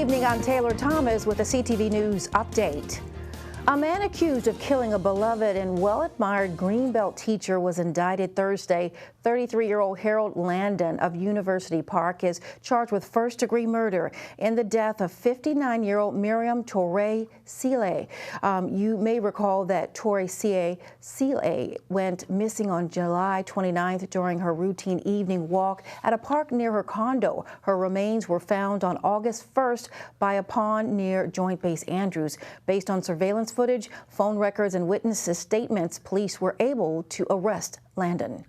evening, I'm Taylor Thomas with a CTV News update. A man accused of killing a beloved and well-admired Greenbelt teacher was indicted Thursday. 33-year-old Harold Landon of University Park is charged with first-degree murder in the death of 59-year-old Miriam Torre Sile. You may recall that Torre Sile went missing on July 29th during her routine evening walk at a park near her condo. Her remains were found on August 1st by a pond near Joint Base Andrews. Based on surveillance footage, phone records, and witnesses' statements, police were able to arrest Landon.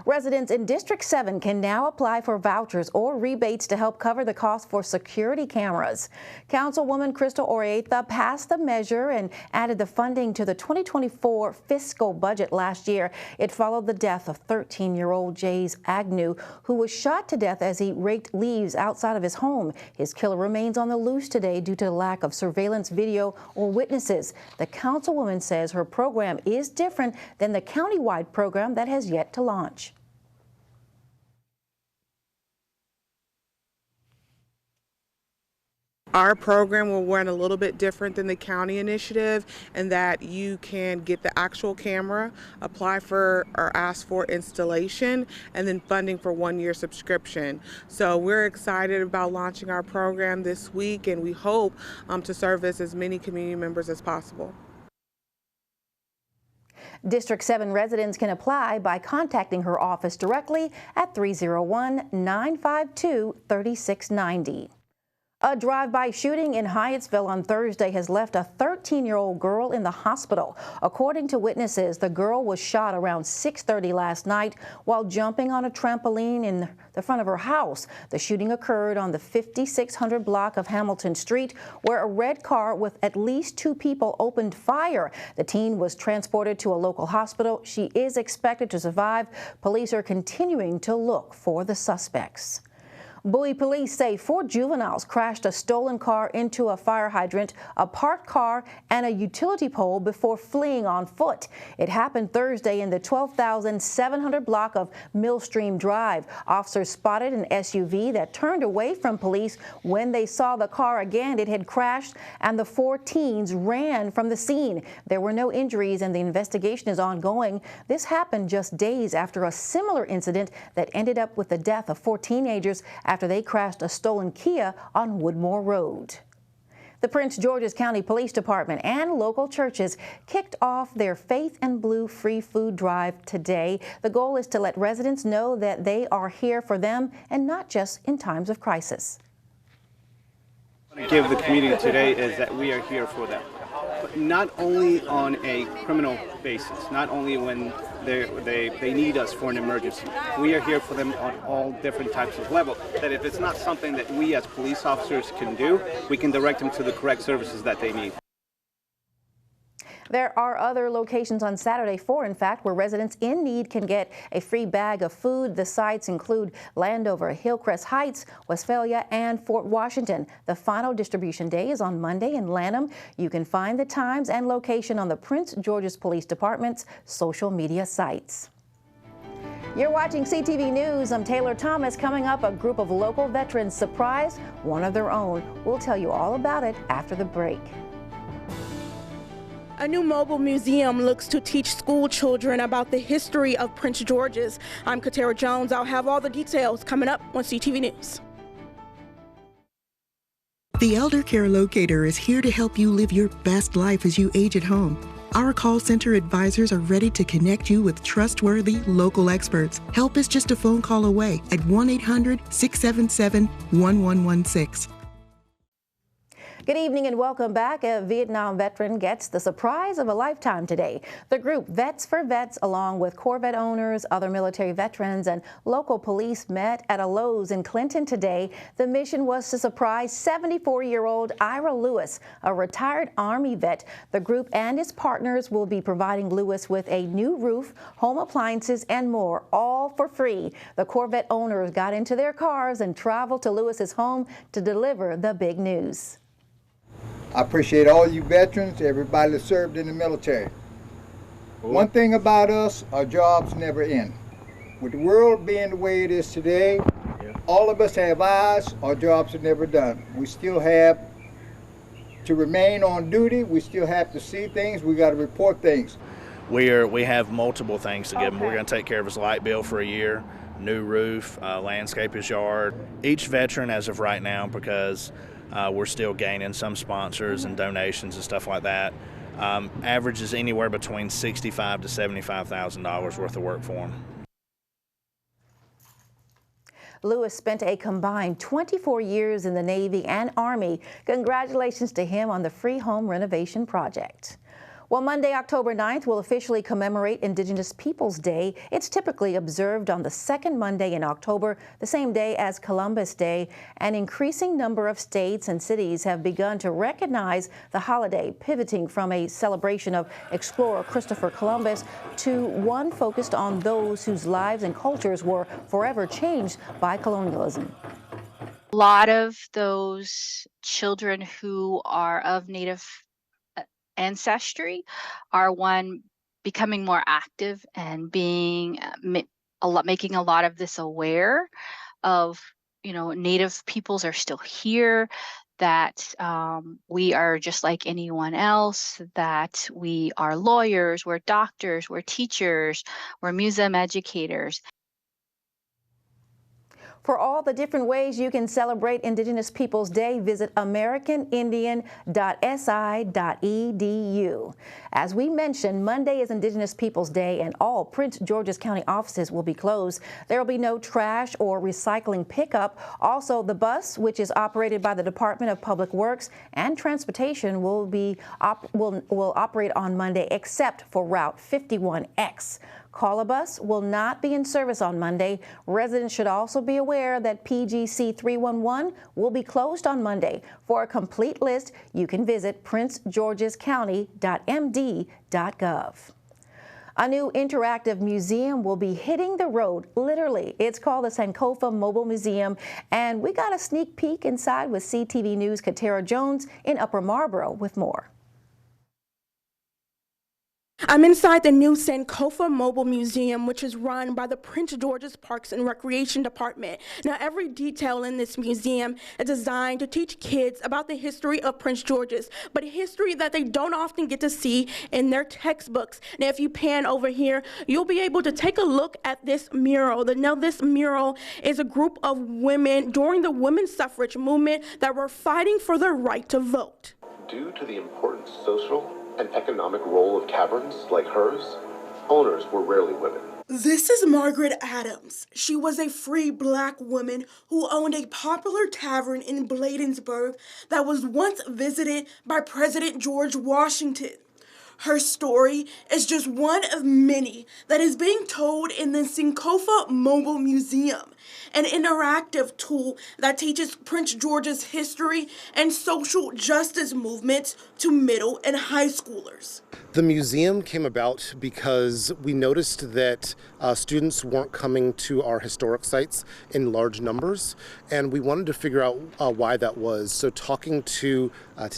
Residents in District 7 can now apply for vouchers or rebates to help cover the cost for security cameras. Councilwoman Crystal Orieta passed the measure and added the funding to the 2024 fiscal budget last year. It followed the death of 13-year-old Jays Agnew, who was shot to death as he raked leaves outside of his home. His killer remains on the loose today due to the lack of surveillance video or witnesses. The councilwoman says her program is different than the countywide program that has yet to launch. Our program will run a little bit different than the county initiative in that you can get the actual camera, apply for or ask for installation, and then funding for 1-year subscription. So we're excited about launching our program this week, and we hope to service as many community members as possible. District 7 residents can apply by contacting her office directly at 301-952-3690. A drive-by shooting in Hyattsville on Thursday has left a 13-year-old girl in the hospital. According to witnesses, the girl was shot around 6:30 last night while jumping on a trampoline in the front of her house. The shooting occurred on the 5600 block of Hamilton Street, where a red car with at least 2 people opened fire. The teen was transported to a local hospital. She is expected to survive. Police are continuing to look for the suspects. Bowie police say 4 juveniles crashed a stolen car into a fire hydrant, a parked car, and a utility pole before fleeing on foot. It happened Thursday in the 12,700 block of Millstream Drive. Officers spotted an SUV that turned away from police. When they saw the car again, it had crashed, and the 4 teens ran from the scene. There were no injuries, and the investigation is ongoing. This happened just days after a similar incident that ended up with the death of 4 teenagers after they crashed a stolen Kia on Woodmore Road. The Prince George's County Police Department and local churches kicked off their Faith and Blue free food drive today. The goal is to let residents know that they are here for them and not just in times of crisis. What I give the community today is that we are here for them, but not only on a criminal basis, not only when they need us for an emergency. We are here for them on all different types of levels. That if it's not something that we as police officers can do, we can direct them to the correct services that they need. There are other locations on Saturday, 4 in fact, where residents in need can get a free bag of food. The sites include Landover, Hillcrest Heights, Westphalia, and Fort Washington. The final distribution day is on Monday in Lanham. You can find the times and location on the Prince George's Police Department's social media sites. You're watching CTV News. I'm Taylor Thomas. Coming up, a group of local veterans surprised one of their own. We'll tell you all about it after the break. A new mobile museum looks to teach school children about the history of Prince George's. I'm Katara Jones. I'll have all the details coming up on CTV News. The Elder Care Locator is here to help you live your best life as you age at home. Our call center advisors are ready to connect you with trustworthy local experts. Help is just a phone call away at 1-800-677-1116. Good evening and welcome back. A Vietnam veteran gets the surprise of a lifetime today. The group Vets for Vets, along with Corvette owners, other military veterans, and local police met at a Lowe's in Clinton today. The mission was to surprise 74-year-old Ira Lewis, a retired Army vet. The group and its partners will be providing Lewis with a new roof, home appliances, and more, all for free. The Corvette owners got into their cars and traveled to Lewis's home to deliver the big news. I appreciate all you veterans, everybody that served in the military. Cool. One thing about us, our jobs never end. With the world being the way it is today, All of us have eyes, our jobs are never done. We still have to remain on duty, we still have to see things, we got to report things. We have multiple things to give him. We're going to take care of his light bill for a year, new roof, landscape his yard. Each veteran as of right now, because we're still gaining some sponsors and donations and stuff like that, averages anywhere between $65,000 to $75,000 worth of work for him. Lewis spent a combined 24 years in the Navy and Army. Congratulations to him on the free home renovation project. Well, Monday, October 9th will officially commemorate Indigenous Peoples Day. It's typically observed on the second Monday in October, the same day as Columbus Day. An increasing number of states and cities have begun to recognize the holiday, pivoting from a celebration of explorer Christopher Columbus to one focused on those whose lives and cultures were forever changed by colonialism. A lot of those children who are of Native ancestry are becoming more active and being making a lot of this aware of, Native peoples are still here, that we are just like anyone else, that we are lawyers, we're doctors, we're teachers, we're museum educators. For all the different ways you can celebrate Indigenous Peoples Day, visit americanindian.si.edu. As we mentioned, Monday is Indigenous Peoples Day and all Prince George's County offices will be closed. There will be no trash or recycling pickup. Also, the bus, which is operated by the Department of Public Works and Transportation, will operate on Monday except for Route 51X. Call-a-Bus will not be in service on Monday. Residents should also be aware that PGC 311 will be closed on Monday. For a complete list, you can visit princegeorgescounty.md.gov. A new interactive museum will be hitting the road, literally. It's called the Sankofa Mobile Museum, and we got a sneak peek inside with CTV News' Katara Jones in Upper Marlboro with more. I'm inside the new Sankofa Mobile Museum, which is run by the Prince George's Parks and Recreation Department. Now, every detail in this museum is designed to teach kids about the history of Prince George's, but history that they don't often get to see in their textbooks. Now, if you pan over here, you'll be able to take a look at this mural. Now, this mural is a group of women during the women's suffrage movement that were fighting for their right to vote. Due to the important social and economic role of taverns like hers, owners were rarely women. This is Margaret Adams. She was a free black woman who owned a popular tavern in Bladensburg that was once visited by President George Washington. Her story is just one of many that is being told in the Sankofa Mobile Museum, an interactive tool that teaches Prince George's history and social justice movements to middle and high schoolers. The museum came about because we noticed that students weren't coming to our historic sites in large numbers, and we wanted to figure out why that was. So talking to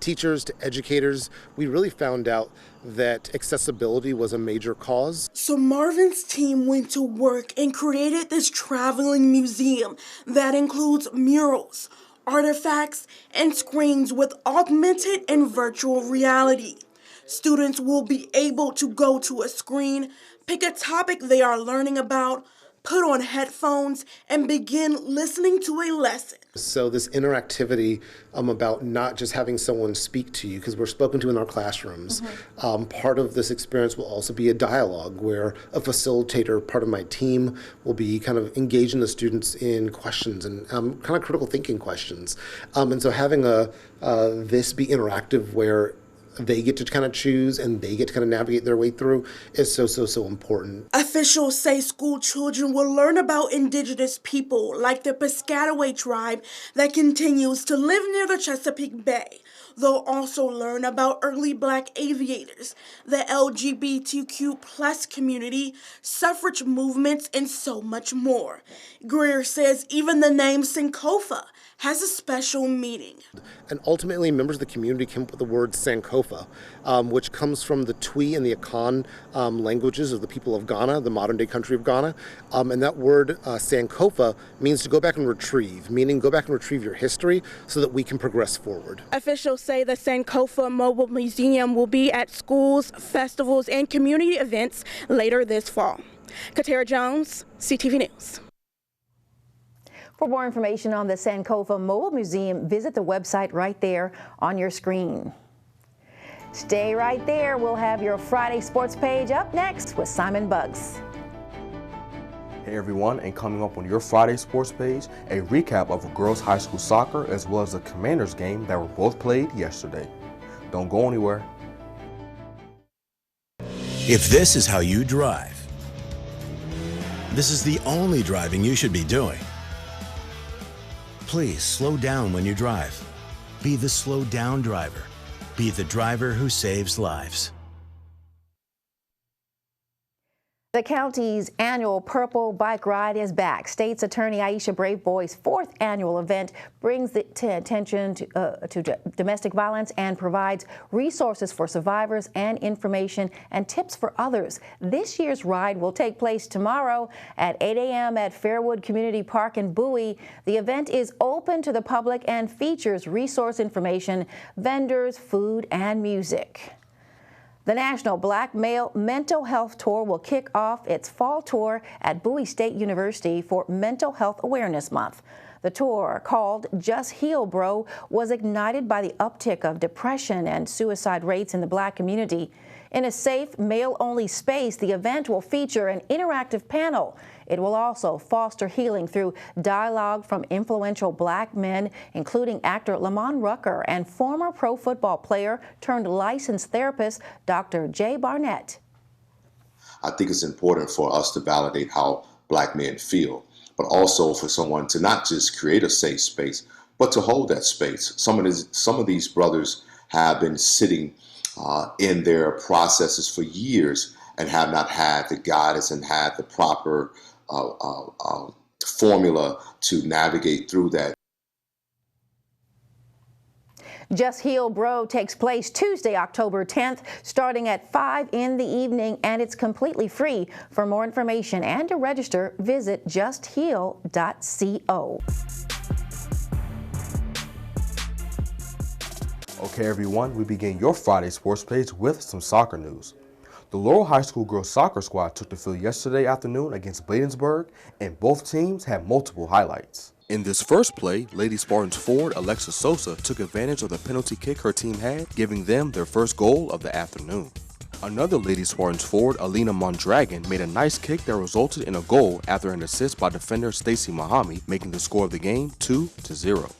teachers, to educators, we really found out that accessibility was a major cause. So Marvin's team went to work and created this traveling museum that includes murals, artifacts, and screens with augmented and virtual reality. Students will be able to go to a screen, pick a topic they are learning about, put on headphones, and begin listening to a lesson. So this interactivity about not just having someone speak to you, because we're spoken to in our classrooms, part of this experience will also be a dialogue where a facilitator, part of my team, will be kind of engaging the students in questions and kind of critical thinking questions. And so having this be interactive where they get to kind of choose and they get to kind of navigate their way through is so important. Officials say school children will learn about indigenous people like the Piscataway tribe that continues to live near the Chesapeake Bay. They'll also learn about early black aviators, the LGBTQ plus community, suffrage movements, and so much more. Greer says even the name Sankofa has a special meaning. And ultimately, members of the community came up with the word Sankofa, which comes from the Twi and the Akan languages of the people of Ghana, the modern-day country of Ghana. And that word Sankofa means to go back and retrieve, meaning go back and retrieve your history so that we can progress forward. Officials say the Sankofa Mobile Museum will be at schools, festivals, and community events later this fall. Katara Jones, CTV News. For more information on the Sankofa Mobile Museum, visit the website right there on your screen. Stay right there. We'll have your Friday sports page up next with Simon Buggs. Hey everyone, and coming up on your Friday sports page, a recap of girls high school soccer as well as the Commanders game that were both played yesterday. Don't go anywhere. If this is how you drive, this is the only driving you should be doing. Please slow down when you drive. Be the slow down driver. Be the driver who saves lives. The county's annual Purple Bike Ride is back. State's Attorney Aisha Braveboy's 4th annual event brings attention to domestic violence and provides resources for survivors and information and tips for others. This year's ride will take place tomorrow at 8 a.m. at Fairwood Community Park in Bowie. The event is open to the public and features resource information, vendors, food, and music. The National Black Male Mental Health Tour will kick off its fall tour at Bowie State University for Mental Health Awareness Month. The tour, called Just Heal Bro, was ignited by the uptick of depression and suicide rates in the Black community. In a safe, male-only space, the event will feature an interactive panel. It will also foster healing through dialogue from influential Black men, including actor Lamont Rucker and former pro football player turned licensed therapist Dr. Jay Barnett. I think it's important for us to validate how Black men feel, but also for someone to not just create a safe space, but to hold that space. Some of these brothers have been sitting in their processes for years and have not had the guidance and had the proper formula to navigate through that. Just Heal Bro takes place Tuesday, October 10th, starting at 5 in the evening, and it's completely free. For more information and to register, visit justheal.co. Okay everyone, we begin your Friday sports page with some soccer news. The Laurel High School girls soccer squad took the field yesterday afternoon against Bladensburg, and both teams had multiple highlights. In this first play, Lady Spartans forward Alexa Sosa took advantage of the penalty kick her team had, giving them their first goal of the afternoon. Another Lady Spartans forward, Alina Mondragon, made a nice kick that resulted in a goal after an assist by defender Stacy Mahami, making the score of the game 2-0.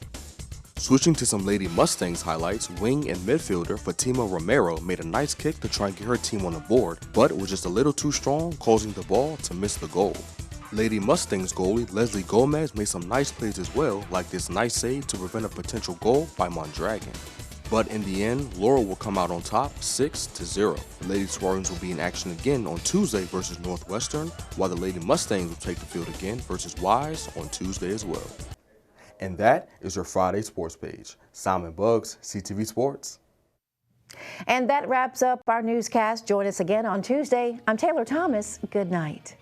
Switching to some Lady Mustangs highlights, wing and midfielder Fatima Romero made a nice kick to try and get her team on the board, but was just a little too strong, causing the ball to miss the goal. Lady Mustangs goalie Leslie Gomez made some nice plays as well, like this nice save to prevent a potential goal by Mondragon. But in the end, Laurel will come out on top 6-0. The Lady Spartans will be in action again on Tuesday versus Northwestern, while the Lady Mustangs will take the field again versus Wise on Tuesday as well. And that is your Friday sports page. Simon Buggs, CTV Sports. And that wraps up our newscast. Join us again on Tuesday. I'm Taylor Thomas. Good night.